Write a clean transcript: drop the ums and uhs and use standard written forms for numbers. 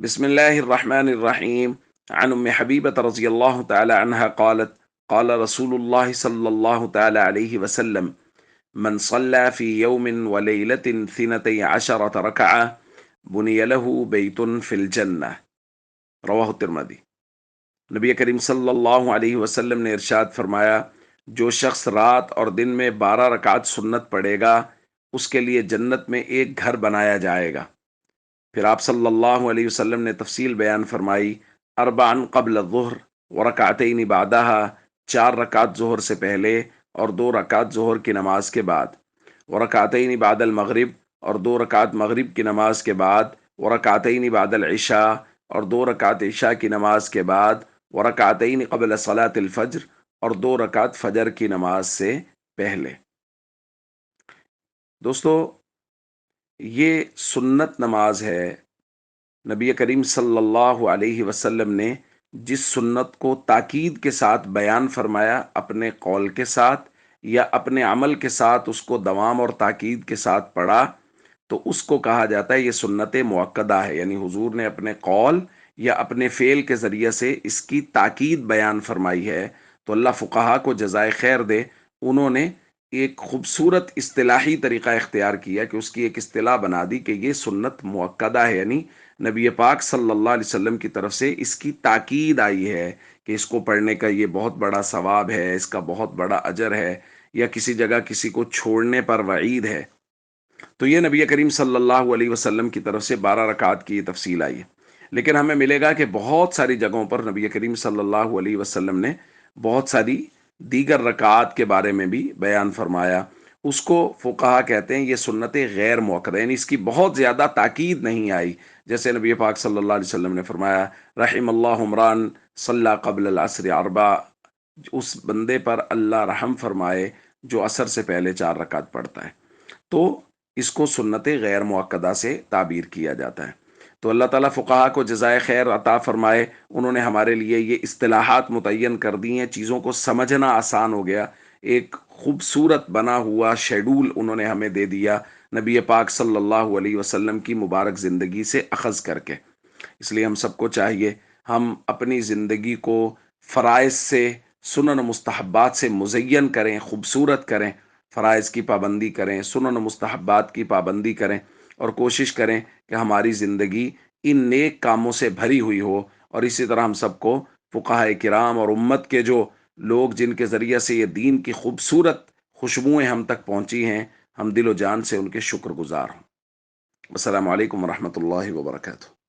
بسم الله الرحمن الرحيم. عن أم حبيبة رضي الله تعالى عنها قالت: قال رسول الله صلى الله تعالى عليه وسلم: من صلى في يوم وليلة 12 ركعة بني له بيت في الجنة. رواہ الترمذی۔ نبی کریم صلی اللہ علیہ وسلم نے ارشاد فرمایا: جو شخص رات اور دن میں 12 رکعت سنت پڑھے گا اس کے لیے جنت میں ایک گھر بنایا جائے گا۔ پھر آپ صلی اللہ علیہ وسلم نے تفصیل بیان فرمائی: اربعن قبل الظہر ورکعتین بعدها، 4 رکعت ظہر سے پہلے اور 2 رکعت ظہر کی نماز کے بعد، ورکعتین بعد المغرب، اور 2 رکعت مغرب کی نماز کے بعد، ورکعتین بعد العشاء، اور 2 رکعت عشاء کی نماز کے بعد، ورکعتین قبل صلاۃ الفجر، اور 2 رکعت فجر کی نماز سے پہلے۔ دوستو، یہ سنت نماز ہے۔ نبی کریم صلی اللہ علیہ وسلم نے جس سنت کو تاکید کے ساتھ بیان فرمایا، اپنے قول کے ساتھ یا اپنے عمل کے ساتھ اس کو دوام اور تاکید کے ساتھ پڑھا، تو اس کو کہا جاتا ہے یہ سنت مؤکدہ ہے، یعنی حضور نے اپنے قول یا اپنے فعل کے ذریعے سے اس کی تاکید بیان فرمائی ہے۔ تو اللہ فقہا کو جزائے خیر دے، انہوں نے ایک خوبصورت اصطلاحی طریقہ اختیار کیا کہ اس کی ایک اصطلاح بنا دی کہ یہ سنت مؤکدہ ہے، یعنی نبی پاک صلی اللہ علیہ وسلم کی طرف سے اس کی تاکید آئی ہے کہ اس کو پڑھنے کا یہ بہت بڑا ثواب ہے، اس کا بہت بڑا اجر ہے، یا کسی جگہ کسی کو چھوڑنے پر وعید ہے۔ تو یہ نبی کریم صلی اللہ علیہ وسلم کی طرف سے 12 رکعت کی یہ تفصیل آئی ہے۔ لیکن ہمیں ملے گا کہ بہت ساری جگہوں پر نبی کریم صلی اللہ علیہ وسلم نے بہت ساری دیگر رکعات کے بارے میں بھی بیان فرمایا۔ اس کو فقہا کہتے ہیں یہ سنت غیر مؤکدہ، یعنی اس کی بہت زیادہ تاکید نہیں آئی۔ جیسے نبی پاک صلی اللہ علیہ وسلم نے فرمایا: رحم اللہ عمران صلی قبل العصر اربع، اس بندے پر اللہ رحم فرمائے جو عصر سے پہلے 4 رکعت پڑھتا ہے۔ تو اس کو سنت غیر مؤکدہ سے تعبیر کیا جاتا ہے۔ تو اللہ تعالیٰ فقہا کو جزائے خیر عطا فرمائے، انہوں نے ہمارے لیے یہ اصطلاحات متعین کر دی ہیں، چیزوں کو سمجھنا آسان ہو گیا، ایک خوبصورت بنا ہوا شیڈول انہوں نے ہمیں دے دیا نبی پاک صلی اللہ علیہ وسلم کی مبارک زندگی سے اخذ کر کے۔ اس لیے ہم سب کو چاہیے ہم اپنی زندگی کو فرائض سے، سنن و مستحبات سے مزین کریں، خوبصورت کریں، فرائض کی پابندی کریں، سنن و مستحبات کی پابندی کریں، اور کوشش کریں کہ ہماری زندگی ان نیک کاموں سے بھری ہوئی ہو۔ اور اسی طرح ہم سب کو فقہائے کرام اور امت کے جو لوگ جن کے ذریعے سے یہ دین کی خوبصورت خوشبوئیں ہم تک پہنچی ہیں، ہم دل و جان سے ان کے شکر گزار ہوں۔ السلام علیکم ورحمۃ اللہ وبرکاتہ۔